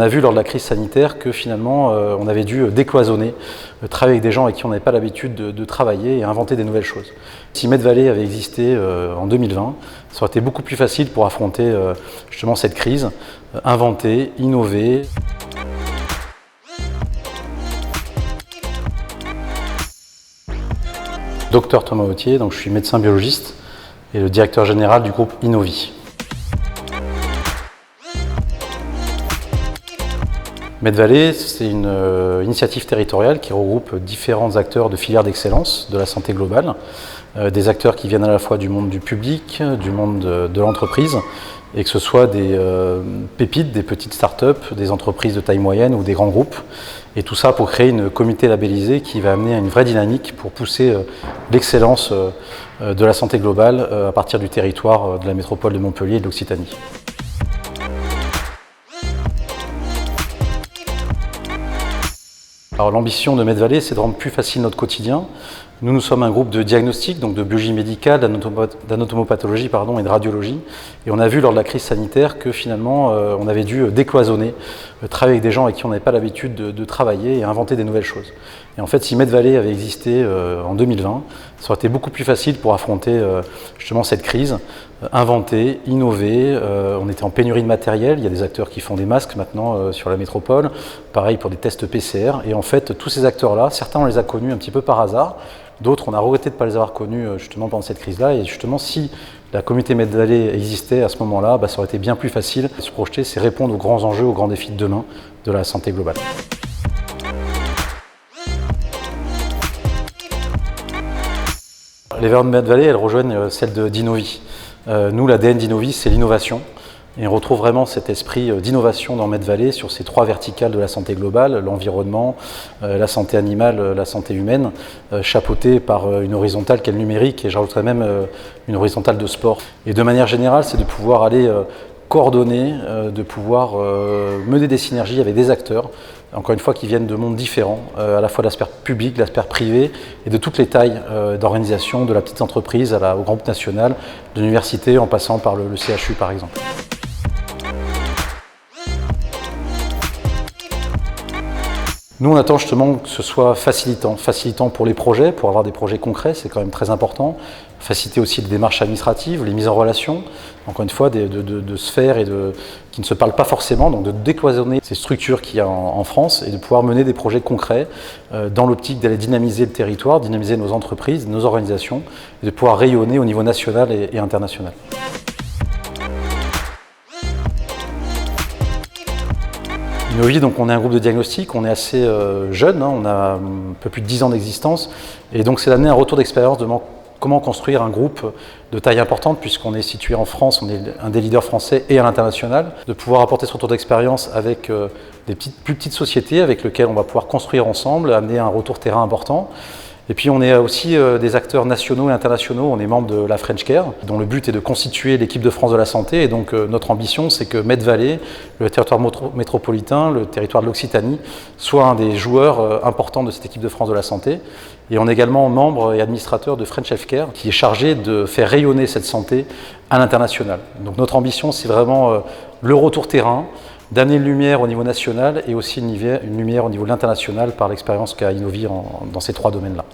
a vu lors de la crise sanitaire que finalement on avait dû décloisonner, travailler avec des gens avec qui on n'avait pas l'habitude de travailler et inventer des nouvelles choses. Si Medvalley avait existé en 2020, ça aurait été beaucoup plus facile pour affronter justement cette crise, inventer, innover. Docteur Thomas Autier, donc je suis médecin biologiste et le directeur général du groupe Innovi. Medvalley, c'est une initiative territoriale qui regroupe différents acteurs de filières d'excellence de la santé globale, des acteurs qui viennent à la fois du monde du public, du monde de l'entreprise, et que ce soit des pépites, des petites start-up, des entreprises de taille moyenne ou des grands groupes, et tout ça pour créer une communauté labellisée qui va amener à une vraie dynamique pour pousser l'excellence de la santé globale à partir du territoire de la métropole de Montpellier et de l'Occitanie. Alors l'ambition de Medvalley, c'est de rendre plus facile notre quotidien. Nous sommes un groupe de diagnostic, donc de biologie médicale, d'anatomopathologie et de radiologie. Et on a vu lors de la crise sanitaire que finalement on avait dû décloisonner, travailler avec des gens avec qui on n'avait pas l'habitude de travailler et inventer des nouvelles choses. Et en fait, si Medvalley avait existé en 2020, ça aurait été beaucoup plus facile pour affronter justement cette crise, inventer, innover. On était en pénurie de matériel, il y a des acteurs qui font des masques maintenant sur la métropole, pareil pour des tests PCR. Et en fait, tous ces acteurs-là, certains on les a connus un petit peu par hasard, d'autres on a regretté de ne pas les avoir connus justement pendant cette crise-là. Et justement, si la communauté Medvalley existait à ce moment-là, ça aurait été bien plus facile de se projeter, c'est répondre aux grands enjeux, aux grands défis de demain de la santé globale. Les valeurs de Medvalley, elles rejoignent celles d'Innovi. Nous, l'ADN d'Innovi, c'est l'innovation. Et on retrouve vraiment cet esprit d'innovation dans Medvalley sur ces trois verticales de la santé globale, l'environnement, la santé animale, la santé humaine, chapeautée par une horizontale qui est le numérique, et j'ajouterais même une horizontale de sport. Et de manière générale, c'est de pouvoir aller coordonner, de pouvoir mener des synergies avec des acteurs, encore une fois, qui viennent de mondes différents, à la fois de l'aspect public, de l'aspect privé, et de toutes les tailles d'organisation, de la petite entreprise au grand groupe national, de l'université en passant par le CHU par exemple. Nous, on attend justement que ce soit facilitant pour les projets, pour avoir des projets concrets, c'est quand même très important. Faciliter aussi les démarches administratives, les mises en relation, encore une fois, de sphères qui ne se parlent pas forcément, donc de décloisonner ces structures qu'il y a en France et de pouvoir mener des projets concrets dans l'optique d'aller dynamiser le territoire, dynamiser nos entreprises, nos organisations, et de pouvoir rayonner au niveau national et international. Innovi, donc on est un groupe de diagnostic, on est assez jeune, on a un peu plus de 10 ans d'existence, et donc c'est d'amener un retour d'expérience de comment construire un groupe de taille importante, puisqu'on est situé en France, on est un des leaders français et à l'international, de pouvoir apporter ce retour d'expérience avec des plus petites sociétés avec lesquelles on va pouvoir construire ensemble, amener un retour terrain important. Et puis on est aussi des acteurs nationaux et internationaux, on est membre de la French Care, dont le but est de constituer l'équipe de France de la santé. Et donc notre ambition, c'est que Medvalley, le territoire métropolitain, le territoire de l'Occitanie, soit un des joueurs importants de cette équipe de France de la santé. Et on est également membre et administrateur de French Healthcare, qui est chargé de faire rayonner cette santé à l'international. Donc notre ambition, c'est vraiment le retour terrain, d'amener une lumière au niveau national et aussi une lumière au niveau de l'international par l'expérience qu'a Innovi dans ces trois domaines-là.